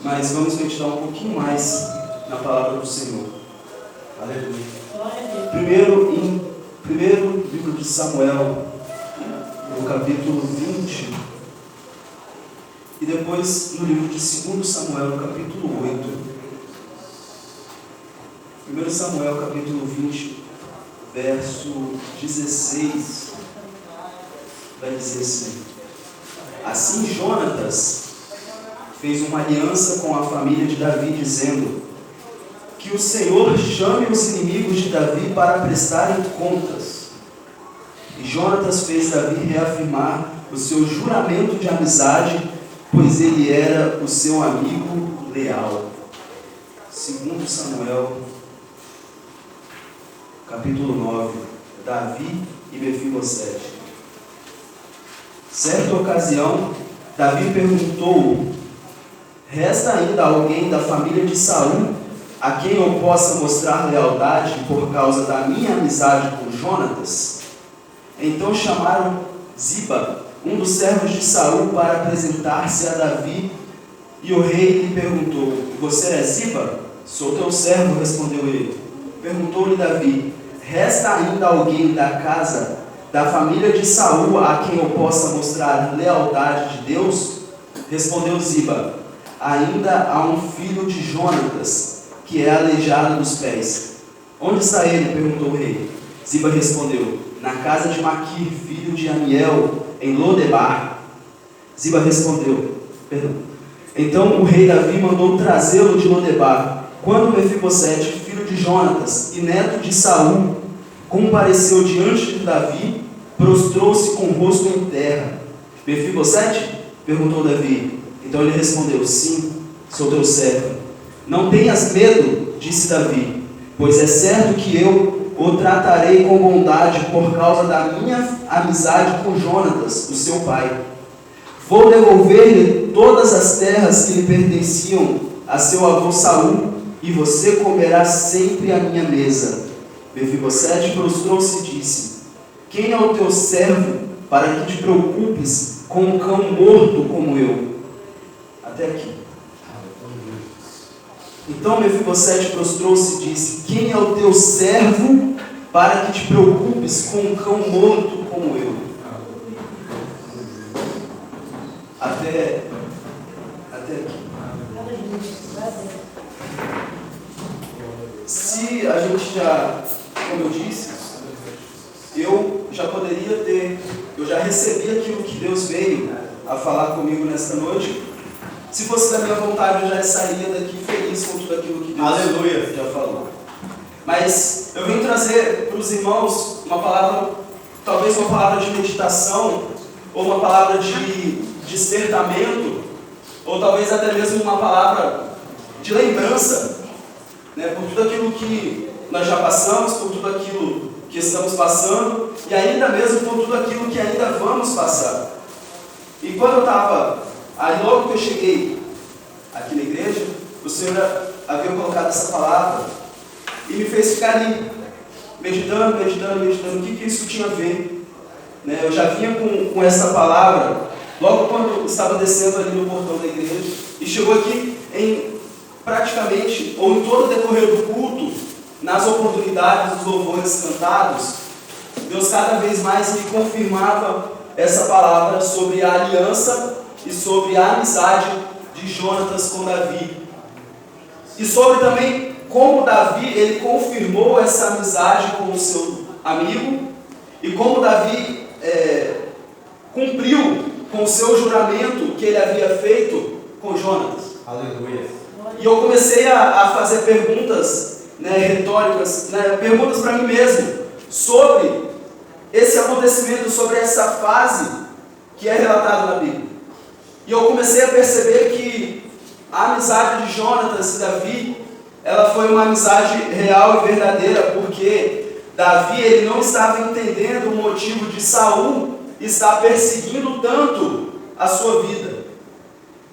mas vamos meditar um pouquinho mais na palavra do Senhor. Aleluia. Primeiro livro de Samuel, no capítulo 20, e depois no livro de 2 Samuel, no capítulo 8. 1 Samuel, capítulo 20, verso 16, vai dizer assim: Assim Jonatas fez uma aliança com a família de Davi, dizendo: Que o Senhor chame os inimigos de Davi para prestarem contas. E Jonatas fez Davi reafirmar o seu juramento de amizade, pois ele era o seu amigo leal. 2 Samuel, capítulo 9, Davi e Mefibosete. Certa ocasião, Davi perguntou: Resta ainda alguém da família de Saul a quem eu possa mostrar lealdade por causa da minha amizade com Jonatas? Então chamaram Ziba, um dos servos de Saul, para apresentar-se a Davi, e o rei lhe perguntou: Você é Ziba? Sou teu servo, respondeu ele. Perguntou-lhe Davi: Resta ainda alguém da casa da família de Saul a quem eu possa mostrar lealdade de Deus? Respondeu Ziba: Ainda há um filho de Jonatas, que é aleijado dos pés. Onde está ele? Perguntou o rei. Ziba respondeu: Na casa de Maquir, filho de Amiel, em Lodebar. Ziba respondeu: Então o rei Davi mandou trazê-lo de Lodebar. Quando Mefibosete, filho de Jonatas e neto de Saul, compareceu diante de Davi, prostrou-se com o rosto em terra. Mefibosete? Perguntou Davi. Então ele respondeu: Sim, sou teu servo. Não tenhas medo, disse Davi, pois é certo que eu o tratarei com bondade por causa da minha amizade com Jonatas, o seu pai. Vou devolver-lhe todas as terras que lhe pertenciam a seu avô Saul, e você comerá sempre à minha mesa. Mefibosete prostrou-se e disse: Quem é o teu servo para que te preocupes com um cão morto como eu? Até aqui. Então Mefibosete prostrou-se e disse: Quem é o teu servo para que te preocupes com um cão morto como eu? Até aqui. Se a gente já, como eu disse, eu já recebi aquilo que Deus veio a falar comigo nesta noite. Se fosse da minha vontade, eu já sairia daqui feliz com tudo aquilo que Deus já falou. Mas eu vim trazer para os irmãos uma palavra, talvez uma palavra de meditação, ou uma palavra de despertamento, ou talvez até mesmo uma palavra de lembrança, né, por tudo aquilo que nós já passamos, por tudo aquilo que estamos passando, e ainda mesmo por tudo aquilo que ainda vamos passar. E quando eu estava aí, logo que eu cheguei aqui na igreja, o Senhor havia colocado essa palavra e me fez ficar ali, meditando, o que isso tinha a ver. Né? Eu já vinha com essa palavra logo quando eu estava descendo ali no portão da igreja, e chegou aqui praticamente, ou em todo o decorrer do culto, nas oportunidades dos louvores cantados, Deus cada vez mais me confirmava essa palavra sobre a aliança e sobre a amizade de Jonatas com Davi. E sobre também como Davi, ele confirmou essa amizade com o seu amigo, e como Davi cumpriu com o seu juramento que ele havia feito com Jonatas. Aleluia. E eu comecei a fazer perguntas, retóricas, perguntas para mim mesmo, sobre esse acontecimento, sobre essa fase que é relatada na Bíblia. E eu comecei a perceber que a amizade de Jonatas e Davi, ela foi uma amizade real e verdadeira, porque Davi, ele não estava entendendo o motivo de Saul estar perseguindo tanto a sua vida.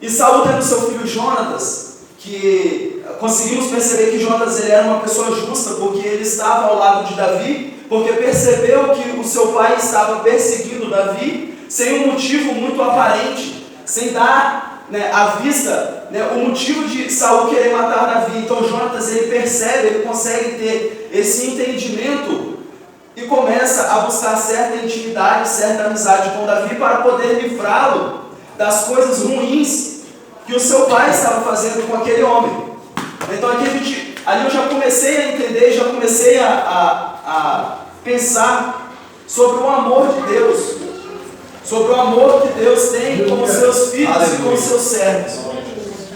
E Saul, tendo seu filho Jonatas, que conseguimos perceber que Jonatas, ele era uma pessoa justa, porque ele estava ao lado de Davi, porque percebeu que o seu pai estava perseguindo Davi sem um motivo muito aparente, sem dar à vista né, o motivo de Saul querer matar Davi. Então Jonatas, ele percebe, ele consegue ter esse entendimento e começa a buscar certa intimidade, certa amizade com Davi para poder livrá-lo das coisas ruins que o seu pai estava fazendo com aquele homem. Então ali eu já comecei a entender, já comecei a pensar sobre o amor de Deus, sobre o amor que Deus tem com os seus filhos e com os seus servos.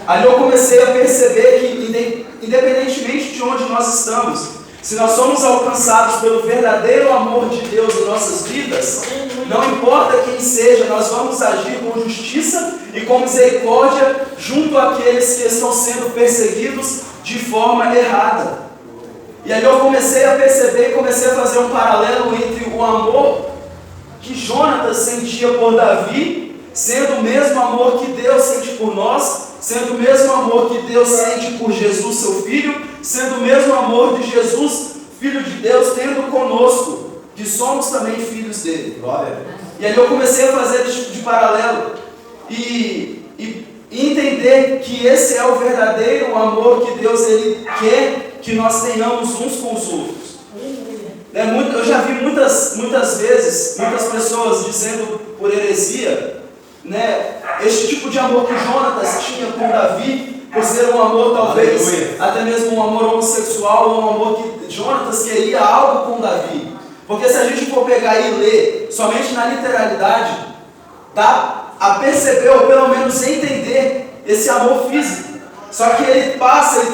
Ali eu comecei a perceber que, independentemente de onde nós estamos, se nós somos alcançados pelo verdadeiro amor de Deus em nossas vidas, não importa quem seja, nós vamos agir com justiça e com misericórdia junto àqueles que estão sendo perseguidos de forma errada. E aí eu comecei a perceber e comecei a fazer um paralelo entre o amor que Jonatas sentia por Davi, sendo o mesmo amor que Deus sente por nós, sendo o mesmo amor que Deus sente por Jesus, seu Filho, sendo o mesmo amor de Jesus, Filho de Deus, tendo conosco, que somos também filhos dele. Glória. E aí eu comecei a fazer esse tipo de paralelo e entender que esse é o verdadeiro amor que Deus ele quer que nós tenhamos uns com os outros. Eu já vi muitas vezes, muitas pessoas dizendo por heresia, né, este tipo de amor que Jonatas tinha com Davi, por ser um amor talvez, até mesmo um amor homossexual, um amor que Jonatas queria algo com Davi. Porque se a gente for pegar e ler somente na literalidade, dá a perceber ou pelo menos entender esse amor físico. Só que ele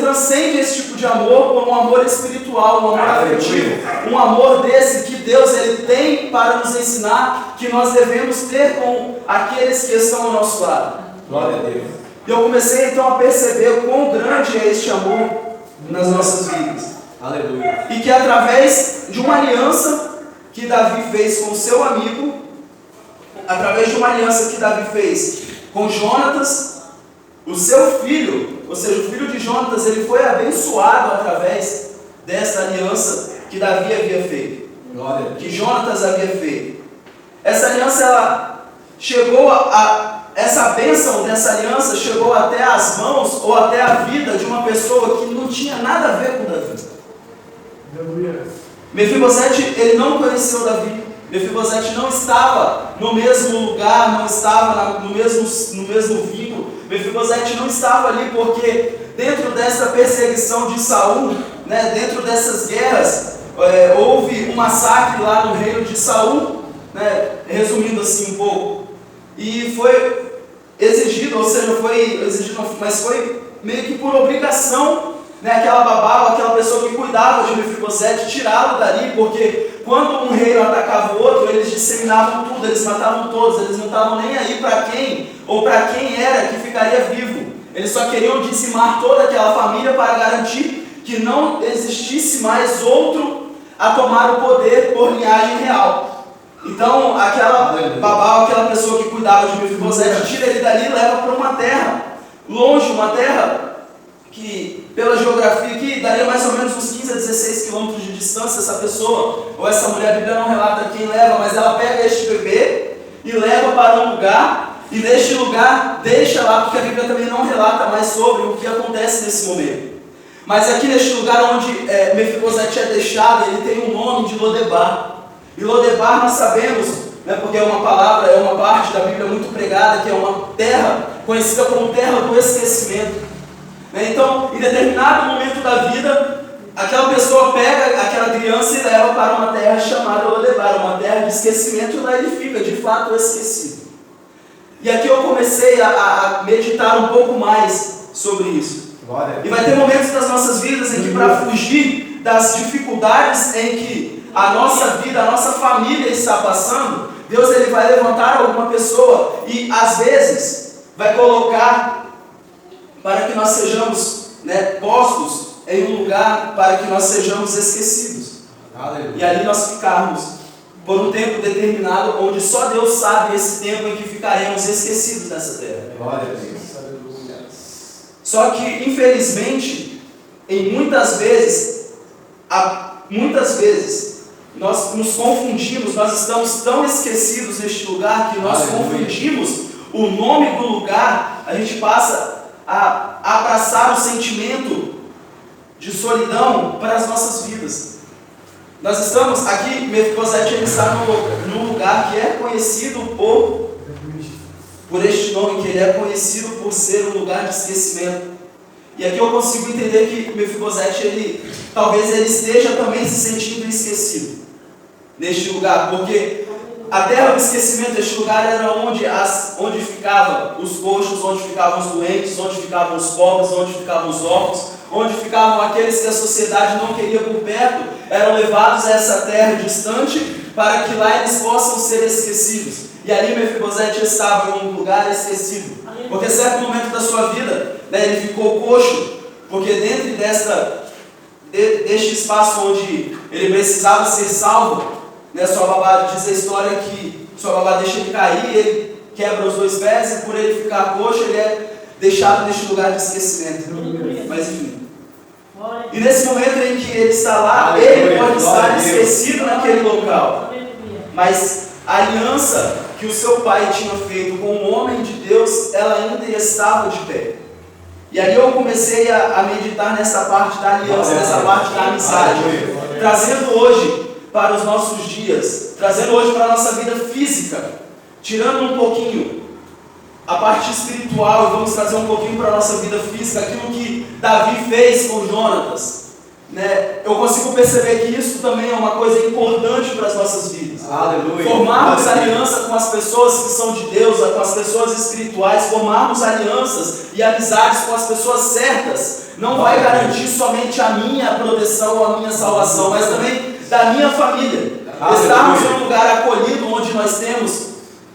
transcende esse tipo de amor por um amor espiritual, um amor afetivo, um amor desse que Deus ele tem para nos ensinar que nós devemos ter com aqueles que estão ao nosso lado. Glória a Deus. E eu comecei então a perceber o quão grande é este amor nas nossas vidas. Aleluia. E que através de uma aliança que Davi fez com o seu amigo, através de uma aliança que Davi fez com Jonatas, o seu filho, ou seja, o filho de Jonatas, ele foi abençoado através dessa aliança que Davi havia feito. Glória. Que Jonatas havia feito. Essa aliança, ela chegou essa bênção dessa aliança chegou até as mãos ou até a vida de uma pessoa que não tinha nada a ver com Davi. Mefibosete, ele não conheceu Davi. Mefibosete não estava no mesmo lugar, não estava no mesmo vínculo. Mefibosete não estava ali porque dentro dessa perseguição de Saul, né, dentro dessas guerras, houve um massacre lá no reino de Saul, né, resumindo assim um pouco. E foi exigido, ou seja, mas foi meio que por obrigação, né, aquela babá, aquela pessoa que cuidava de Mefibosete, tirá-lo dali, porque quando um reino atacava o outro, eles disseminavam tudo, eles matavam todos, eles não estavam nem aí para quem, ou para quem era que ficaria vivo. Eles só queriam dizimar toda aquela família para garantir que não existisse mais outro a tomar o poder por linhagem real. Então, aquela babá, aquela pessoa que cuidava de Mefibosete, tira ele dali e leva para uma terra longe, uma terra que, pela geografia aqui, daria mais ou menos uns 15 a 16 quilômetros de distância essa pessoa, ou essa mulher, a Bíblia não relata quem leva, mas ela pega este bebê e leva para um lugar, e neste lugar deixa lá, porque a Bíblia também não relata mais sobre o que acontece nesse momento. Mas aqui neste lugar onde Mefibosete é deixado, ele tem um nome de Lodebar. E Lodebar nós sabemos, né, porque é uma palavra, é uma parte da Bíblia muito pregada, que é uma terra conhecida como terra do esquecimento. Então, em determinado momento da vida, aquela pessoa pega aquela criança e leva para uma terra chamada Lodebar, uma terra de esquecimento, e lá ele fica, de fato, esquecido. E aqui eu comecei a meditar um pouco mais sobre isso. Glória. E vai ter momentos das nossas vidas em que, para fugir das dificuldades em que a nossa vida, a nossa família está passando, Deus ele vai levantar alguma pessoa e, às vezes, vai colocar para que nós sejamos, né, postos em um lugar para que nós sejamos esquecidos. Aleluia. E ali nós ficarmos por um tempo determinado, onde só Deus sabe esse tempo em que ficaremos esquecidos nessa terra. Glória a Deus. Só que, infelizmente, muitas vezes, nós nos confundimos, nós estamos tão esquecidos neste lugar que nós confundimos o nome do lugar, a gente passa a abraçar o sentimento de solidão para as nossas vidas. Nós estamos aqui, Mefibosete, ele está num lugar que é conhecido por este nome, que ele é conhecido por ser um lugar de esquecimento. E aqui eu consigo entender que Mefibosete, talvez ele esteja também se sentindo esquecido neste lugar, porque a terra do esquecimento, este lugar era onde ficavam os coxos, onde ficavam os doentes, onde ficavam os pobres, onde ficavam os órfãos, onde ficavam aqueles que a sociedade não queria por perto, eram levados a essa terra distante para que lá eles possam ser esquecidos. E ali Mefibosete estava em um lugar esquecido, porque em certo momento da sua vida, ele ficou coxo, porque dentro deste espaço onde ele precisava ser salvo, sua babá diz a história que sua babá deixa ele cair, ele quebra os 2 pés e por ele ficar coxo, ele é deixado neste lugar de esquecimento. Mas enfim. E nesse momento em que ele está lá, ele pode estar esquecido naquele local. Mas a aliança que o seu pai tinha feito com o homem de Deus, ela ainda estava de pé. E aí eu comecei a meditar nessa parte da aliança, nessa parte da amizade, trazendo hoje para os nossos dias, trazendo hoje para a nossa vida física, tirando um pouquinho a parte espiritual e vamos trazer um pouquinho para a nossa vida física, aquilo que Davi fez com Jonatas. Eu consigo perceber que isso também é uma coisa importante para as nossas vidas. Aleluia. Formarmos aliança com as pessoas que são de Deus, com as pessoas espirituais, formarmos alianças e amizades com as pessoas certas, não vai garantir somente a minha proteção ou a minha salvação, mas também da minha família. Estarmos em um lugar acolhido onde nós temos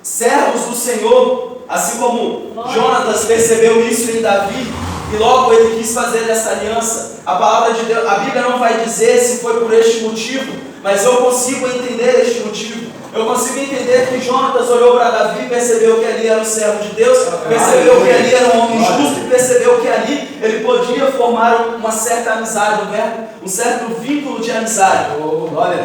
servos do Senhor, assim como Jonatas percebeu isso em Davi e logo ele quis fazer essa aliança. A palavra de Deus, a Bíblia não vai dizer se foi por este motivo, mas eu consigo entender este motivo. Eu consigo entender que Jonatas olhou para Davi e percebeu que ali era um servo de Deus, percebeu que ali era um homem justo e percebeu que ali ele podia formar uma certa amizade, um certo vínculo de amizade.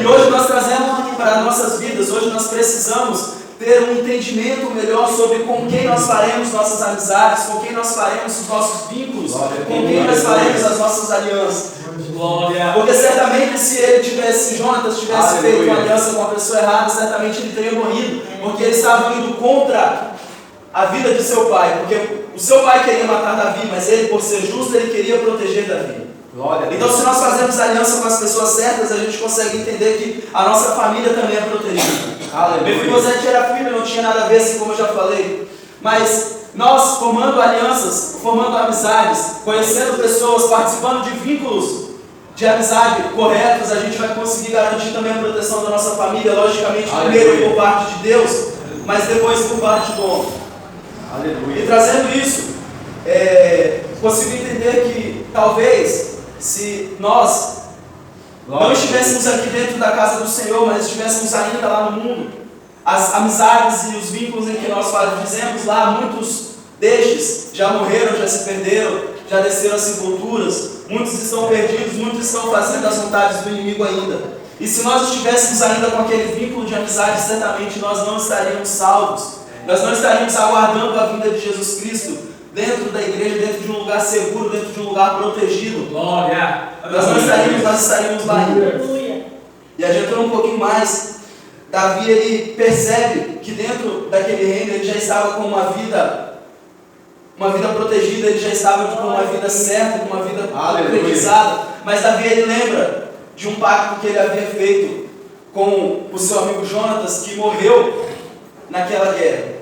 E hoje nós trazemos para nossas vidas, hoje nós precisamos ter um entendimento melhor sobre com quem nós faremos nossas amizades, com quem nós faremos os nossos vínculos, com quem nós faremos as nossas alianças. Porque certamente se Jonatas tivesse feito uma aliança com uma pessoa errada, certamente ele teria morrido, porque ele estava indo contra a vida de seu pai, porque o seu pai queria matar Davi, mas ele, por ser justo, ele queria proteger Davi. Então, se nós fazemos aliança com as pessoas certas, a gente consegue entender que a nossa família também é protegida. Mefibosete era filho, não tinha nada a ver, assim como eu já falei. Mas nós, formando alianças, formando amizades, conhecendo pessoas, participando de vínculos de amizade corretos, a gente vai conseguir garantir também a proteção da nossa família, logicamente, primeiro por parte de Deus, mas depois por parte do homem. E trazendo isso, consigo entender que talvez, se nós não estivéssemos aqui dentro da casa do Senhor, mas estivéssemos ainda lá no mundo, as amizades e os vínculos em que nós fizemos lá, muitos destes já morreram, já se perderam, já desceram as sepulturas, muitos estão perdidos, muitos estão fazendo as vontades do inimigo ainda. E se nós estivéssemos ainda com aquele vínculo de amizade, certamente nós não estaríamos salvos, nós não estaríamos aguardando a vinda de Jesus Cristo dentro da igreja, dentro de um lugar seguro, dentro de um lugar protegido. Glória. Nós estaríamos lá ainda. E adiantando um pouquinho mais, Davi ele percebe que dentro daquele reino ele já estava com uma vida protegida, ele já estava com uma vida certa, com uma vida concretizada. Mas Davi ele lembra de um pacto que ele havia feito com o seu amigo Jonatas, que morreu naquela guerra.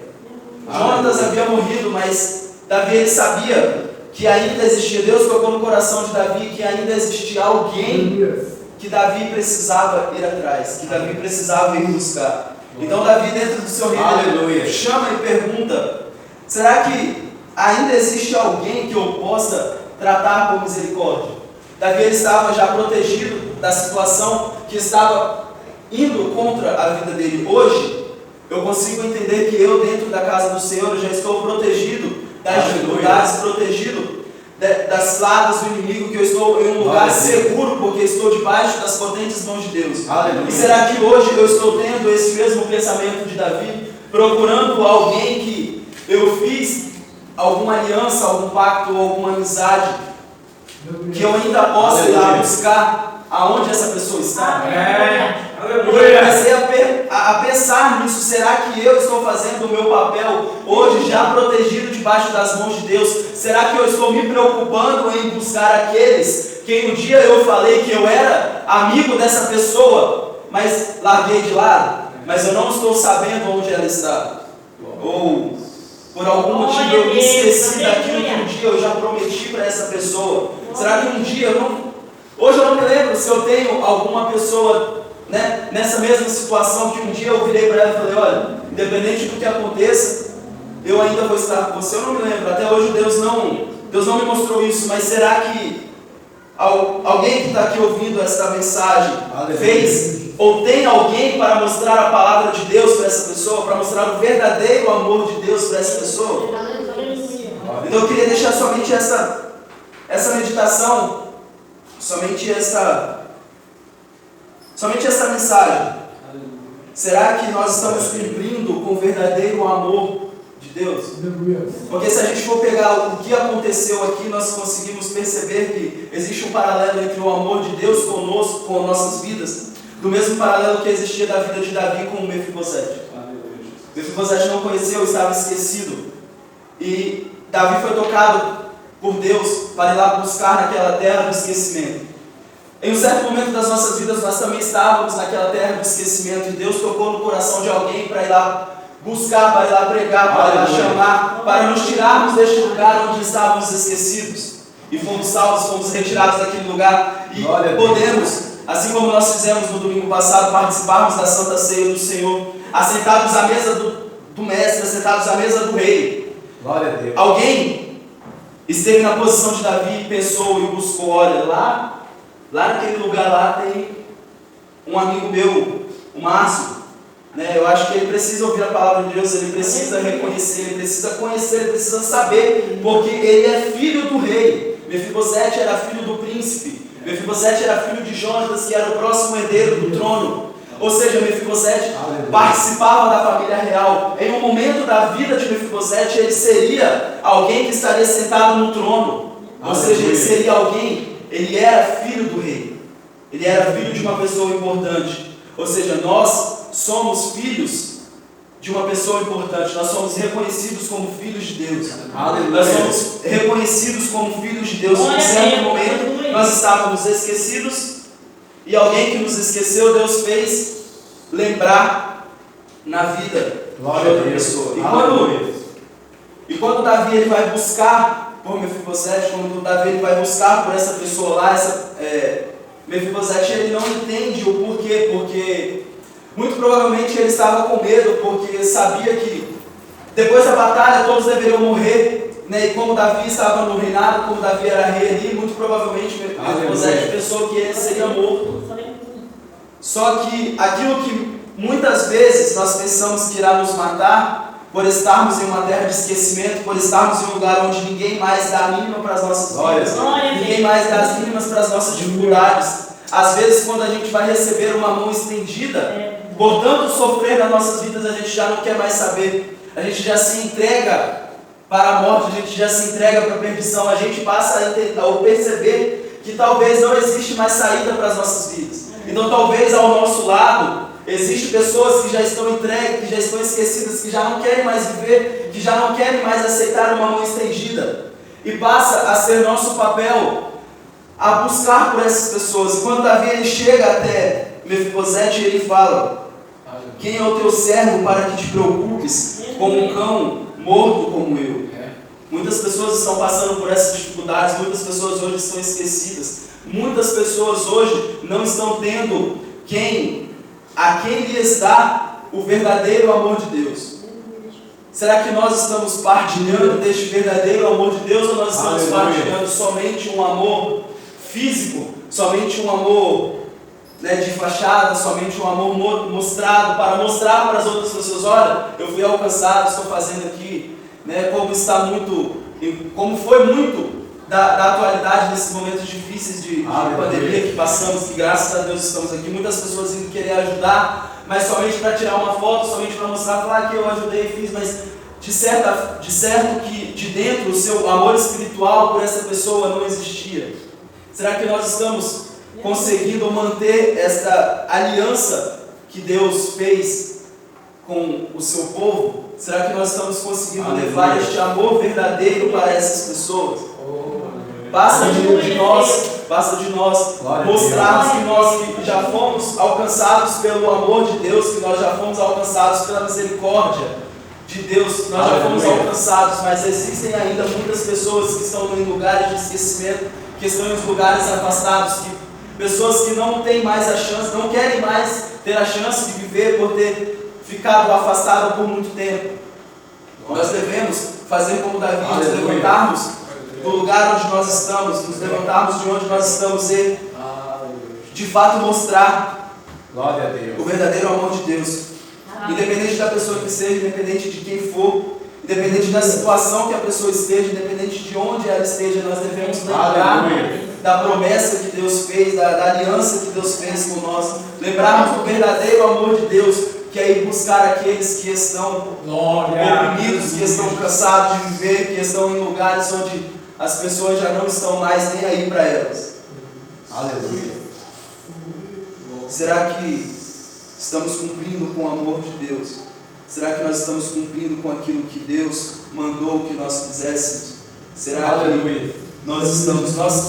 Jonatas havia morrido, mas Davi ele sabia que ainda existia, Deus colocou no coração de Davi que ainda existia alguém que Davi precisava ir atrás, que Davi precisava ir buscar. Então Davi, dentro do seu reino, chama e pergunta: será que ainda existe alguém que eu possa tratar com misericórdia? Davi ele estava já protegido da situação que estava indo contra a vida dele. Hoje eu consigo entender que eu, dentro da casa do Senhor, já estou protegido das dificuldades, protegido das ciladas do inimigo, que eu estou em um lugar seguro, porque estou debaixo das potentes mãos de Deus. E será que hoje eu estou tendo esse mesmo pensamento de Davi, procurando alguém que eu fiz alguma aliança, algum pacto, alguma amizade que eu ainda possa ir lá buscar aonde essa pessoa está. Eu comecei a pensar nisso. Será que eu estou fazendo o meu papel hoje já protegido debaixo das mãos de Deus? Será que eu estou me preocupando em buscar aqueles que um dia eu falei que eu era amigo dessa pessoa, mas larguei de lado, mas eu não estou sabendo onde ela está? Ou por algum motivo eu me esqueci daquilo que um dia eu já prometi para essa pessoa? Será que um dia hoje eu não me lembro se eu tenho alguma pessoa, né, nessa mesma situação que um dia eu virei para ela e falei: olha, independente do que aconteça, eu ainda vou estar com você. Eu não me lembro, até hoje Deus não me mostrou isso. Mas será que alguém que está aqui ouvindo esta mensagem fez, ou tem alguém para mostrar a palavra de Deus para essa pessoa, para mostrar o verdadeiro amor de Deus para essa pessoa? Então eu queria deixar somente essa meditação, somente essa mensagem. Será que nós estamos cumprindo com o verdadeiro amor de Deus? Porque se a gente for pegar o que aconteceu aqui, nós conseguimos perceber que existe um paralelo entre o amor de Deus conosco, com nossas vidas, do mesmo paralelo que existia da vida de Davi com o Mefibosete. Mefibosete não conheceu, estava esquecido, e Davi foi tocado por Deus para ir lá buscar naquela terra do esquecimento. Em um certo momento das nossas vidas, nós também estávamos naquela terra do esquecimento, e Deus tocou no coração de alguém para ir lá buscar, para ir lá pregar, para ir lá chamar, para nos tirarmos deste lugar onde estávamos esquecidos, e fomos salvos, fomos retirados daquele lugar, e podemos, assim como nós fizemos no domingo passado, participarmos da Santa Ceia do Senhor, assentados à mesa do Mestre, assentados à mesa do Rei. Glória a Deus. Alguém esteve na posição de Davi e pensou e buscou: olha, lá naquele lugar lá tem um amigo meu, o Márcio, né? Eu acho que ele precisa ouvir a palavra de Deus, ele precisa reconhecer, ele precisa conhecer, ele precisa saber, porque ele é filho do rei. Mefibosete era filho do príncipe, Mefibosete era filho de Jonatas, que era o próximo herdeiro do trono. Ou seja, Mefibosete participava da família real. Em um momento da vida de Mefibosete, ele seria alguém que estaria sentado no trono. Ou seja, ele seria alguém, ele era filho do rei. Ele era filho de uma pessoa importante. Ou seja, nós somos filhos de uma pessoa importante. Nós somos reconhecidos como filhos de Deus. Nós somos reconhecidos como filhos de Deus. Em um certo momento, nós estávamos esquecidos, e alguém que nos esqueceu, Deus fez lembrar na vida de outra pessoa. E quando Davi ele vai buscar por Mefibosete, quando Davi ele vai buscar por essa pessoa lá, Mefibosete ele não entende o porquê, porque muito provavelmente ele estava com medo, porque sabia que depois da batalha todos deveriam morrer, né? E como Davi estava no reinado, como Davi era rei ali, muito provavelmente Mefibosete pensou que ele seria morto. Só que aquilo que muitas vezes nós pensamos que irá nos matar, por estarmos em uma terra de esquecimento, por estarmos em um lugar onde ninguém mais dá a mínima para as nossas vidas, ninguém mais dá as mínimas para as nossas dificuldades. Às vezes, quando a gente vai receber uma mão estendida, por tanto sofrer nas nossas vidas, a gente já não quer mais saber, a gente já se entrega para a morte, a gente já se entrega para a perdição, a gente passa a tentar ou perceber que talvez não existe mais saída para as nossas vidas. Então talvez ao nosso lado existem pessoas que já estão entregues, que já estão esquecidas, que já não querem mais viver, que já não querem mais aceitar uma mão estendida, e passa a ser nosso papel a buscar por essas pessoas. E quando Davi ele chega até Mefibosete, ele fala: quem é o teu servo para que te preocupes como um cão morto como eu? Muitas pessoas estão passando por essas dificuldades, muitas pessoas hoje estão esquecidas, muitas pessoas hoje não estão tendo a quem lhes dá o verdadeiro amor de Deus. Será que nós estamos partilhando deste verdadeiro amor de Deus, ou nós estamos partilhando somente um amor físico, somente um amor, né, de fachada, somente um amor mostrado para mostrar para as outras pessoas: olha, eu fui alcançado, estou fazendo aqui, né, como foi muito da atualidade nesses momentos difíceis de pandemia que passamos, que graças a Deus estamos aqui, muitas pessoas indo querer ajudar, mas somente para tirar uma foto, somente para mostrar, falar que eu ajudei e fiz, mas de certo que de dentro o seu amor espiritual por essa pessoa não existia? Será que nós estamos conseguindo manter esta aliança que Deus fez com o seu povo? Será que nós estamos conseguindo levar este amor verdadeiro para essas pessoas? Basta de nós mostrarmos que nós que já fomos alcançados pelo amor de Deus, que nós já fomos alcançados pela misericórdia de Deus, nós já fomos alcançados, mas existem ainda muitas pessoas que estão em lugares de esquecimento, que estão em lugares afastados, pessoas que não têm mais a chance, não querem mais ter a chance de viver por ter ficado afastado por muito tempo. Nós devemos fazer como Davi, nos levantarmos do lugar onde nós estamos, nos levantarmos de onde nós estamos e de fato mostrar o verdadeiro amor de Deus. Independente da pessoa que seja, independente de quem for, independente da situação que a pessoa esteja, independente de onde ela esteja, nós devemos lembrar da promessa que Deus fez, da aliança que Deus fez com nós. Lembrarmos do verdadeiro amor de Deus, que é ir buscar aqueles que estão oprimidos, que estão cansados de viver, que estão em lugares onde as pessoas já não estão mais nem aí para elas. Aleluia. Será que estamos cumprindo com o amor de Deus? Será que nós estamos cumprindo com aquilo que Deus mandou que nós fizéssemos? Será que nós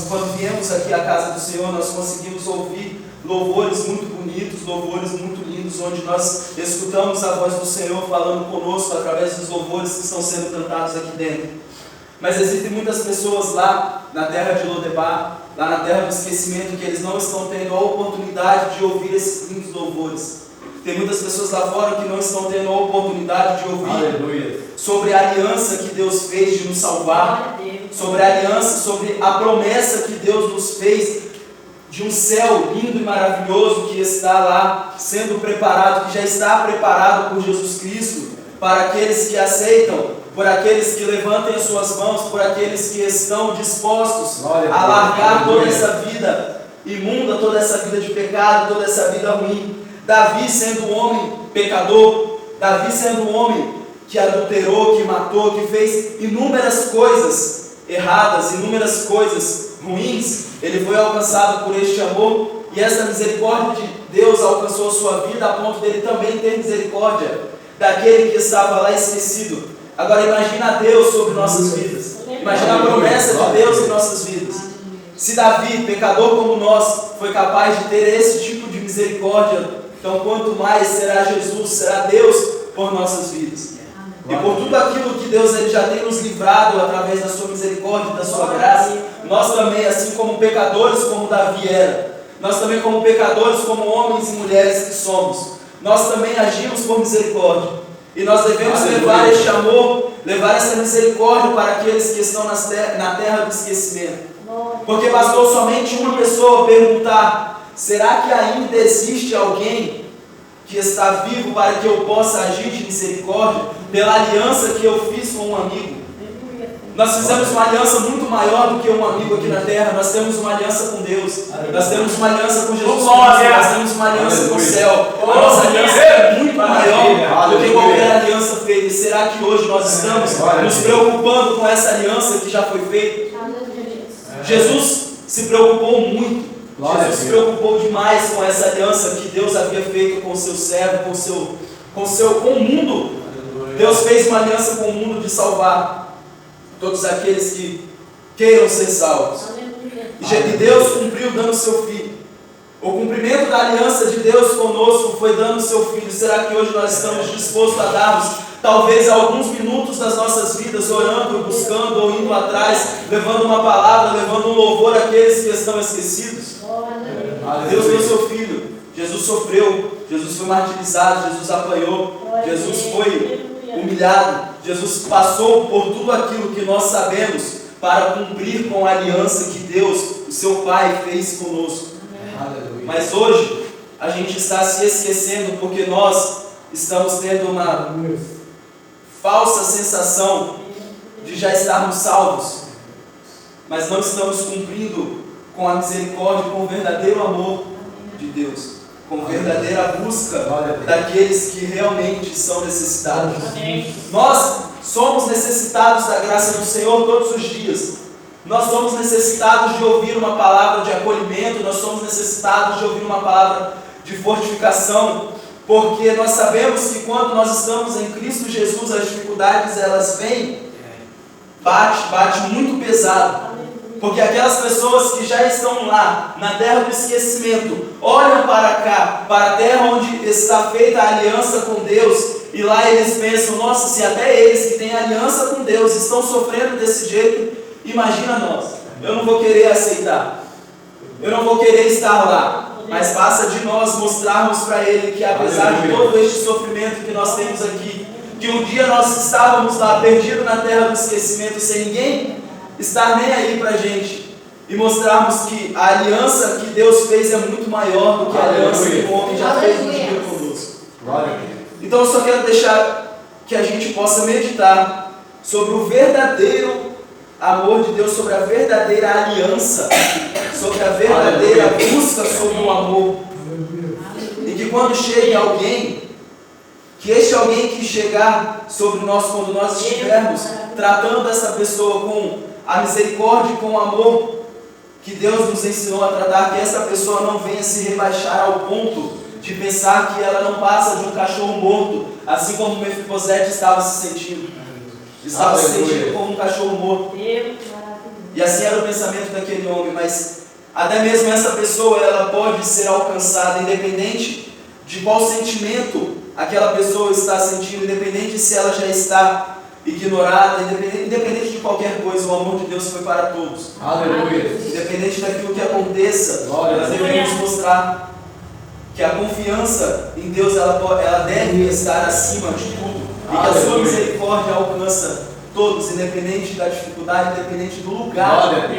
quando viemos aqui à casa do Senhor, nós conseguimos ouvir louvores muito bonitos, louvores muito lindos, onde nós escutamos a voz do Senhor falando conosco através dos louvores que estão sendo cantados aqui dentro? Mas existem muitas pessoas lá na terra de Lodebar, lá na terra do esquecimento, que eles não estão tendo a oportunidade de ouvir esses lindos louvores. Tem muitas pessoas lá fora que não estão tendo a oportunidade de ouvir sobre a aliança que Deus fez de nos salvar, sobre a aliança, sobre a promessa que Deus nos fez de um céu lindo e maravilhoso que está lá sendo preparado, que já está preparado por Jesus Cristo, para aqueles que aceitam, por aqueles que levantem as suas mãos, por aqueles que estão dispostos a largar toda essa vida imunda, toda essa vida de pecado, toda essa vida ruim. Davi sendo um homem pecador, Davi sendo um homem que adulterou, que matou, que fez inúmeras coisas erradas, inúmeras coisas ruins, ele foi alcançado por este amor, e essa misericórdia de Deus alcançou a sua vida a ponto dele também ter misericórdia daquele que estava lá esquecido. Agora imagina Deus sobre nossas vidas, imagina a promessa de Deus em nossas vidas. Se Davi, pecador como nós, foi capaz de ter esse tipo de misericórdia, então quanto mais será Jesus, será Deus por nossas vidas. E por tudo aquilo que Deus ele já tem nos livrado através da sua misericórdia e da sua graça, nós também, assim como pecadores como Davi era, nós também como pecadores, como homens e mulheres que somos, nós também agimos por misericórdia. E nós devemos levar este amor, levar essa misericórdia para aqueles que estão na terra do esquecimento. Porque bastou somente uma pessoa perguntar: será que ainda existe alguém que está vivo para que eu possa agir de misericórdia pela aliança que eu fiz com um amigo? Nós fizemos uma aliança muito maior do que um amigo aqui na terra. Nós temos uma aliança com Deus, nós temos uma aliança com Jesus Cristo, nós temos uma aliança com o céu. A nossa aliança é muito maior do que qualquer aliança feita. E será que hoje nós estamos nos preocupando com essa aliança que já foi feita? Jesus se preocupou muito. Jesus se preocupou demais com essa aliança que Deus havia feito com o seu servo, com o mundo. Deus fez uma aliança com o mundo de salvar todos aqueles que queiram ser salvos. E Deus cumpriu dando o seu Filho. O cumprimento da aliança de Deus conosco foi dando o seu Filho. Será que hoje nós estamos dispostos a darmos talvez alguns minutos das nossas vidas, orando, buscando ou indo atrás, levando uma palavra, levando um louvor àqueles que estão esquecidos? Deus deu seu Filho. Jesus sofreu, Jesus foi martirizado, Jesus apanhou, Jesus foi humilhado, Jesus passou por tudo aquilo que nós sabemos para cumprir com a aliança que Deus, o seu Pai, fez conosco. Mas hoje a gente está se esquecendo porque nós estamos tendo uma falsa sensação de já estarmos salvos, mas não estamos cumprindo com a misericórdia, com o verdadeiro amor de Deus, com verdadeira busca daqueles que realmente são necessitados. Nós somos necessitados da graça do Senhor todos os dias. Nós somos necessitados de ouvir uma palavra de acolhimento, nós somos necessitados de ouvir uma palavra de fortificação, porque nós sabemos que quando nós estamos em Cristo Jesus, as dificuldades elas vêm, bate muito pesado. Porque aquelas pessoas que já estão lá, na terra do esquecimento, olham para cá, para a terra onde está feita a aliança com Deus, e lá eles pensam, nossa, se até eles que têm aliança com Deus estão sofrendo desse jeito, imagina nós. Eu não vou querer aceitar, eu não vou querer estar lá, mas basta de nós mostrarmos para Ele que apesar de todo este sofrimento que nós temos aqui, que um dia nós estávamos lá perdidos na terra do esquecimento, sem ninguém estar nem aí para a gente, e mostrarmos que a aliança que Deus fez é muito maior do que a aliança que o homem já fez um dia conosco. Então eu só quero deixar que a gente possa meditar sobre o verdadeiro amor de Deus, sobre a verdadeira aliança, sobre a verdadeira busca sobre o amor. E que quando chegue alguém, que este alguém que chegar sobre nós, quando nós estivermos tratando essa pessoa com a misericórdia e com o amor que Deus nos ensinou a tratar, que essa pessoa não venha se rebaixar ao ponto de pensar que ela não passa de um cachorro morto, assim como Mefibosete estava se sentindo. Estava se sentindo como um cachorro morto. E assim era o pensamento daquele homem, mas até mesmo essa pessoa, ela pode ser alcançada, independente de qual sentimento aquela pessoa está sentindo, independente se ela já está ignorada, independente de qualquer coisa, o amor de Deus foi para todos. Aleluia. Independente daquilo que aconteça, nós devemos mostrar que a confiança em Deus ela deve estar acima de tudo, e que a sua misericórdia alcança todos, independente da dificuldade, independente do lugar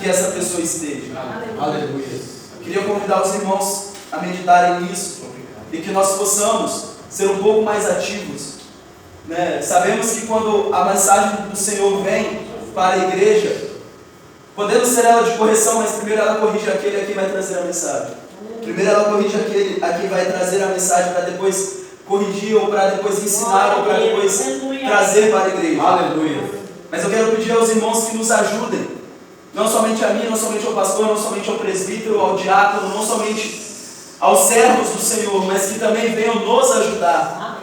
que essa pessoa esteja. Aleluia. Eu queria convidar os irmãos a meditarem nisso, e que nós possamos ser um pouco mais ativos. Sabemos que quando a mensagem do Senhor vem para a igreja, podemos ser ela de correção, mas primeiro ela corrige aquele a quem vai trazer a mensagem. Primeiro ela corrige aquele a quem vai trazer a mensagem, para depois corrigir, ou para depois ensinar, ou para depois trazer para a igreja. Aleluia. Mas eu quero pedir aos irmãos que nos ajudem, não somente a mim, não somente ao pastor, não somente ao presbítero, ao diácono, não somente aos servos do Senhor, mas que também venham nos ajudar,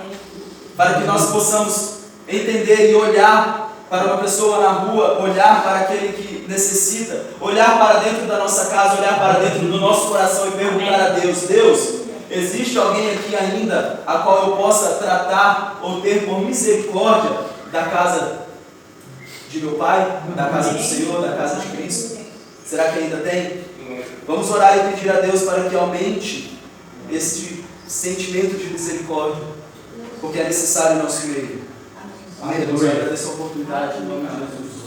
para que nós possamos entender e olhar para uma pessoa na rua, olhar para aquele que necessita, olhar para dentro da nossa casa, olhar para dentro do nosso coração e perguntar a Deus: Deus, existe alguém aqui ainda a qual eu possa tratar ou ter por misericórdia da casa de meu Pai, da casa do Senhor, da casa de Cristo? Será que ainda tem? Vamos orar e pedir a Deus para que aumente este sentimento de misericórdia, porque é necessário em nosso meio. Amém. Deus, eu agradeço a oportunidade em nome de Jesus.